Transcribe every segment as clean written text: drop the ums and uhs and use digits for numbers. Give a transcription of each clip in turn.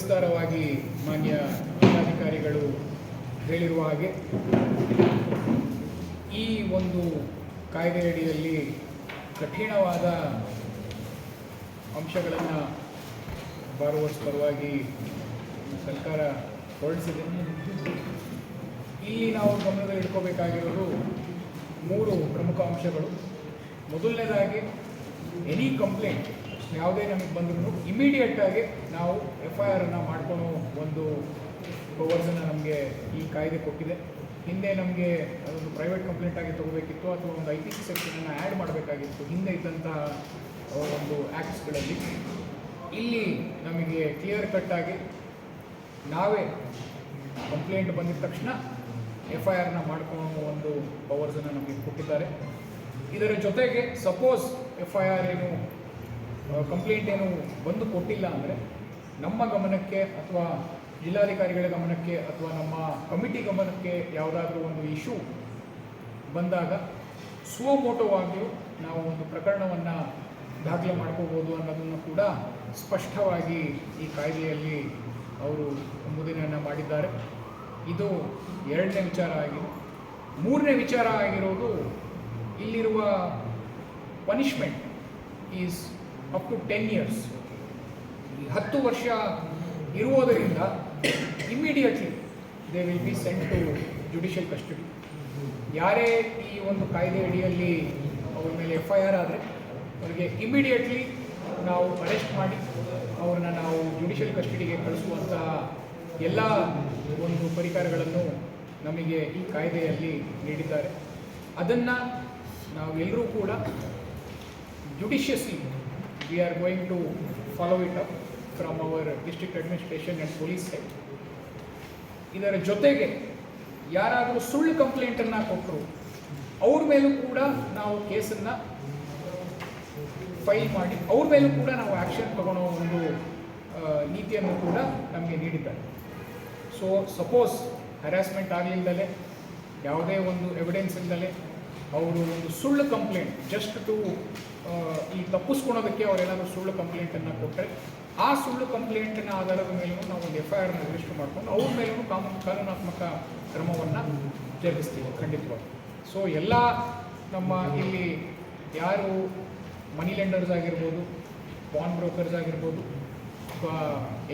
ಸವಿಸ್ತಾರವಾಗಿ ಮಾನ್ಯ ಜಿಲ್ಲಾಧಿಕಾರಿಗಳು ಹೇಳಿರುವ ಹಾಗೆ ಈ ಒಂದು ಕಾಯ್ದೆಯಡಿಯಲ್ಲಿ ಕಠಿಣವಾದ ಅಂಶಗಳನ್ನು ಬಾರುವರ್ಸ್ ಪರವಾಗಿ ಸರ್ಕಾರ ಹೊರಡಿಸಿದೆ. ಇಲ್ಲಿ ನಾವು ಗಮನದಲ್ಲಿ ಇಟ್ಕೋಬೇಕಾಗಿರೋದು 3 ಪ್ರಮುಖ ಅಂಶಗಳು. ಮೊದಲನೇದಾಗಿ ಎನಿ ಕಂಪ್ಲೇಂಟ್ ಯಾವುದೇ ನಮಗೆ ಬಂದರೂ ಇಮಿಡಿಯೇಟಾಗಿ ನಾವು FIR ಮಾಡ್ಕೊಳ್ಳೋ ಒಂದು ಪವರ್ಸನ್ನು ನಮಗೆ ಈ ಕಾಯ್ದೆ ಕೊಟ್ಟಿದೆ. ಹಿಂದೆ ನಮಗೆ ಅದೊಂದು ಪ್ರೈವೇಟ್ ಕಂಪ್ಲೇಂಟ್ ಆಗಿ ತೊಗೋಬೇಕಿತ್ತು ಅಥವಾ ಒಂದು IPC ಸೆಕ್ಷನನ್ನು ಆ್ಯಡ್ ಮಾಡಬೇಕಾಗಿತ್ತು ಹಿಂದೆ ಇದ್ದಂತಹ ಒಂದು ಆ್ಯಕ್ಟ್ಸ್ಗಳಲ್ಲಿ. ಇಲ್ಲಿ ನಮಗೆ ಕ್ಲಿಯರ್ ಕಟ್ಟಾಗಿ ನಾವೇ ಕಂಪ್ಲೇಂಟ್ ಬಂದಿದ ತಕ್ಷಣ FIR ಮಾಡ್ಕೊಳ್ಳೋ ಒಂದು ಪವರ್ಸನ್ನು ನಮಗೆ ಕೊಟ್ಟಿದ್ದಾರೆ. ಇದರ ಜೊತೆಗೆ ಸಪೋಸ್ FIR ಕಂಪ್ಲೇಂಟ್ ಬಂದು ಕೊಟ್ಟಿಲ್ಲ ಅಂದರೆ ನಮ್ಮ ಗಮನಕ್ಕೆ ಅಥವಾ ಜಿಲ್ಲಾಧಿಕಾರಿಗಳ ಗಮನಕ್ಕೆ ಅಥವಾ ನಮ್ಮ ಕಮಿಟಿ ಗಮನಕ್ಕೆ ಯಾವುದಾದ್ರೂ ಒಂದು ಇಶ್ಯೂ ಬಂದಾಗ ಸ್ವಮೋಟೋವಾಗಿಯೂ ನಾವು ಒಂದು ಪ್ರಕರಣವನ್ನು ದಾಖಲೆ ಮಾಡ್ಕೋಬೋದು ಅನ್ನೋದನ್ನು ಕೂಡ ಸ್ಪಷ್ಟವಾಗಿ ಈ ಕಾಯ್ದೆಯಲ್ಲಿ ಅವರು ಮುದ್ರಣೆ ಮಾಡಿದ್ದಾರೆ. ಇದು 2ನೇ ವಿಚಾರ ಆಗಿದೆ. 3ನೇ ವಿಚಾರ ಆಗಿರೋದು ಇಲ್ಲಿರುವ punishment is up to 10 years. 10 ವರ್ಷ ಇರುವುದರಿಂದ immediately they will be sent to judicial custody. ಯಾರೇ ಈ ಒಂದು ಕಾಯ್ದೆ ಅಡಿಯಲ್ಲಿ ಅವ್ರ ಮೇಲೆ FIR ಆದರೆ ಅವರಿಗೆ ಇಮಿಡಿಯೇಟ್ಲಿ ನಾವು ಅರೆಸ್ಟ್ ಮಾಡಿ ಅವ್ರನ್ನ ನಾವು ಜುಡಿಷಿಯಲ್ ಕಸ್ಟಡಿಗೆ ಕಳಿಸುವಂತಹ ಎಲ್ಲ ಒಂದು ಪರಿಕರಗಳನ್ನು ನಮಗೆ ಈ ಕಾಯ್ದೆಯಲ್ಲಿ ನೀಡಿದ್ದಾರೆ. ಅದನ್ನು ನಾವೆಲ್ಲರೂ ಕೂಡ judiciously we are going to follow it up from our district administration and police side. ಇದರ ಜೊತೆಗೆ ಯಾರಾದರೂ ಸುಳ್ಳು ಕಂಪ್ಲೇಂಟನ್ನು ಕೊಟ್ಟರು ಅವ್ರ ಮೇಲೂ ಕೂಡ ನಾವು ಕೇಸನ್ನು ಫೈಲ್ ಮಾಡಿ ಅವ್ರ ಮೇಲೂ ಕೂಡ ನಾವು ಆ್ಯಕ್ಷನ್ ತಗೊಳ್ಳೋ ಒಂದು ನೀತಿಯನ್ನು ಕೂಡ ನಮಗೆ ನೀಡಿದ್ದಾರೆ. ಸೊ ಸಪೋಸ್ ಹ್ಯಾರಾಸ್ಮೆಂಟ್ ಆಗಲಿಲ್ಲದಲೇ ಯಾವುದೇ ಒಂದು ಎವಿಡೆನ್ಸ್ ಇಲ್ಲದಲೇ ಅವರು ಒಂದು ಸುಳ್ಳು ಕಂಪ್ಲೇಂಟ್ ಜಸ್ಟ್ ಟು ಈ ತಪ್ಪಿಸ್ಕೊಳೋದಕ್ಕೆ ಅವರೇನಾದರೂ ಸುಳ್ಳು ಕಂಪ್ಲೇಂಟನ್ನು ಕೊಟ್ಟರೆ ಆ ಸುಳ್ಳು ಕಂಪ್ಲೇಂಟಿನ ಆಧಾರದ ಮೇಲೂ ನಾವು ಒಂದು FIR ರಿಜಿಸ್ಟರ್ ಮಾಡಿಕೊಂಡು ಅವ್ರ ಮೇಲೂ ಕಾನೂನಾತ್ಮಕ ಕ್ರಮವನ್ನು ಜರುಗಿಸ್ತೀವಿ ಖಂಡಿತವಾಗಿ. ಸೊ ಎಲ್ಲ ನಮ್ಮ ಇಲ್ಲಿ ಯಾರು ಮನಿ ಲೆಂಡರ್ಸ್ ಆಗಿರ್ಬೋದು, ಬಾಂಡ್ ಬ್ರೋಕರ್ಸ್ ಆಗಿರ್ಬೋದು, ಅಥವಾ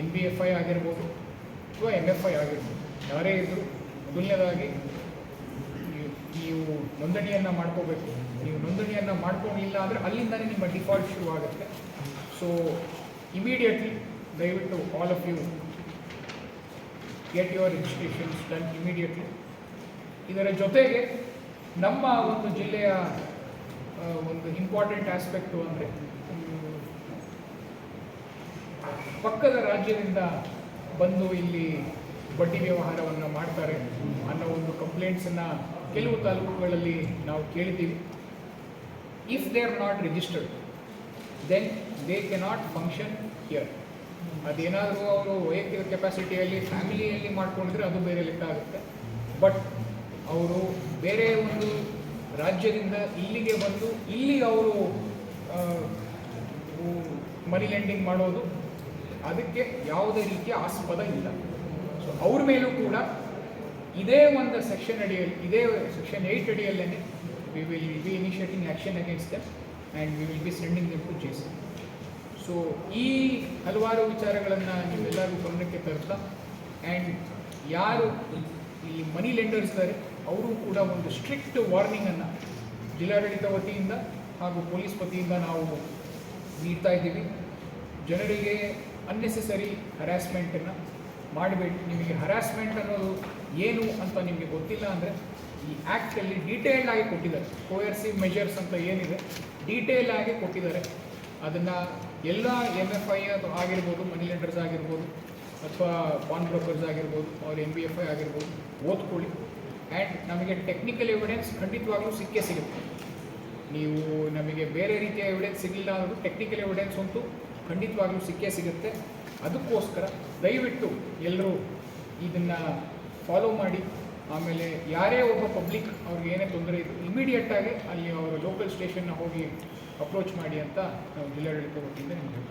NBFI ಆಗಿರ್ಬೋದು ಅಥವಾ MFI ಆಗಿರ್ಬೋದು, ಯಾರೇ ಇದ್ದರೂ ಮೊದಲನೇದಾಗಿ ನೀವು ನೋಂದಣಿಯನ್ನು ಮಾಡ್ಕೋಬೇಕು. ನೀವು ನೋಂದಣಿಯನ್ನು ಮಾಡ್ಕೊಂಡಿಲ್ಲ ಅಂದರೆ ಅಲ್ಲಿಂದಲೇ ನಿಮ್ಮ ಡಿಫಾಲ್ಟ್ ಶುರು ಆಗುತ್ತೆ. ಸೊ ಇಮಿಡಿಯೇಟ್ಲಿ ದಯವಿಟ್ಟು all of you get your registrations done immediately. ಇದರ ಜೊತೆಗೆ ನಮ್ಮ ಒಂದು ಜಿಲ್ಲೆಯ ಒಂದು ಇಂಪಾರ್ಟೆಂಟ್ ಆಸ್ಪೆಕ್ಟು ಅಂದರೆ ಪಕ್ಕದ ರಾಜ್ಯದಿಂದ ಬಂದು ಇಲ್ಲಿ ಬಡ್ಡಿ ವ್ಯವಹಾರವನ್ನು ಮಾಡ್ತಾರೆ ಅನ್ನೋ ಒಂದು ಕಂಪ್ಲೇಂಟ್ಸನ್ನು ಕೆಲವು ತಾಲೂಕುಗಳಲ್ಲಿ ನಾವು ಕೇಳಿದ್ದೀವಿ. If they are not registered then they cannot function here. ಅದೇನಾದರೂ ಅವರು ವೈಯಕ್ತಿಕ ಕೆಪಾಸಿಟಿಯಲ್ಲಿ ಫ್ಯಾಮಿಲಿಯಲ್ಲಿ ಮಾಡ್ಕೊಂಡಿದ್ರೆ ಅದು ಬೇರೆ ಲೆಕ್ಕ ಆಗುತ್ತೆ. ಬಟ್ ಅವರು ಬೇರೆ ಒಂದು ರಾಜ್ಯದಿಂದ ಇಲ್ಲಿಗೆ ಬಂದು ಇಲ್ಲಿ ಅವರು ಮನಿ ಲೆಂಡಿಂಗ್ ಮಾಡೋದು ಅದಕ್ಕೆ ಯಾವುದೇ ರೀತಿಯ ಆಸ್ಪದ ಇಲ್ಲ. ಸೊ ಅವ್ರ ಮೇಲೂ ಕೂಡ ಇದೇ ಒಂದು ಸೆಕ್ಷನ್ ಅಡಿಯಲ್ಲಿ, ಇದೇ ಸೆಕ್ಷನ್ 8 ಅಡಿಯಲ್ಲೇ we will be initiating action against them and we will be sending them to JC. So ಈ ಹಲವಾರು ವಿಚಾರಗಳನ್ನು ನೀವೆಲ್ಲರೂ ಗಮನಕ್ಕೆ ತರ್ತಾ ಆ್ಯಂಡ್ ಯಾರು ಈ ಮನಿ ಲೆಂಡರ್ಸ್ ಇದ್ದಾರೆ ಅವರು ಕೂಡ ಒಂದು ಸ್ಟ್ರಿಕ್ಟ್ ವಾರ್ನಿಂಗನ್ನು ಜಿಲ್ಲಾಡಳಿತ ವತಿಯಿಂದ ಹಾಗೂ ಪೊಲೀಸ್ ವತಿಯಿಂದ ನಾವು ನೀಡ್ತಾ ಇದ್ದೀವಿ. ಜನರಿಗೆ ಅನ್ನೆಸೆಸರಿ ಹರಾಸ್ಮೆಂಟನ್ನು ಮಾಡಬೇಡಿ. ನಿಮಗೆ ಹರಾಸ್ಮೆಂಟ್ ಅನ್ನೋದು ಏನು ಅಂತ ನಿಮಗೆ ಗೊತ್ತಿಲ್ಲ ಅಂದರೆ ಈ ಆ್ಯಕ್ಟಲ್ಲಿ ಡೀಟೇಲ್ಡ್ ಆಗಿ ಕೊಟ್ಟಿದ್ದಾರೆ. ಕೋಯರ್ಸಿವ್ ಮೆಜರ್ಸ್ ಅಂತ ಏನಿದೆ ಡೀಟೇಲ್ ಆಗಿ ಕೊಟ್ಟಿದ್ದಾರೆ. ಅದನ್ನು ಎಲ್ಲ MFI ಆಗಿರ್ಬೋದು, ಮನಿ ಲೆಂಡರ್ಸ್ ಆಗಿರ್ಬೋದು, ಅಥವಾ ಬಾಂಡ್ ಬ್ರೋಕರ್ಸ್ ಆಗಿರ್ಬೋದು, ಅವ್ರ NBFI ಆಗಿರ್ಬೋದು, ಓದ್ಕೊಳ್ಳಿ. ಆ್ಯಂಡ್ ನಮಗೆ ಟೆಕ್ನಿಕಲ್ ಎವಿಡೆನ್ಸ್ ಖಂಡಿತವಾಗ್ಲೂ ಸಿಕ್ಕೇ ಸಿಗುತ್ತೆ. ನೀವು ನಮಗೆ ಬೇರೆ ರೀತಿಯ ಎವಿಡೆನ್ಸ್ ಸಿಗಲಿಲ್ಲ ಅನ್ನೋದು ಟೆಕ್ನಿಕಲ್ ಎವಿಡೆನ್ಸ್ ಅಂತೂ ಖಂಡಿತವಾಗ್ಲೂ ಸಿಕ್ಕೇ ಸಿಗುತ್ತೆ. ಅದಕ್ಕೋಸ್ಕರ ದಯವಿಟ್ಟು ಎಲ್ಲರೂ ಇದನ್ನು ಫಾಲೋ ಮಾಡಿ. ಆಮೇಲೆ ಯಾರೇ ಒಬ್ಬ ಪಬ್ಲಿಕ್ ಅವ್ರಿಗೆ ಏನೇ ತೊಂದರೆ ಇದ್ದು ಇಮಿಡಿಯೇಟಾಗಿ ಅಲ್ಲಿ ಅವರ ಲೋಕಲ್ ಸ್ಟೇಷನ್ನ ಹೋಗಿ ಅಪ್ರೋಚ್ ಮಾಡಿ ಅಂತ ನಾವು ಜಿಲ್ಲಾಡಳಿತ ವತಿಯಿಂದ ನಿಮಗೆ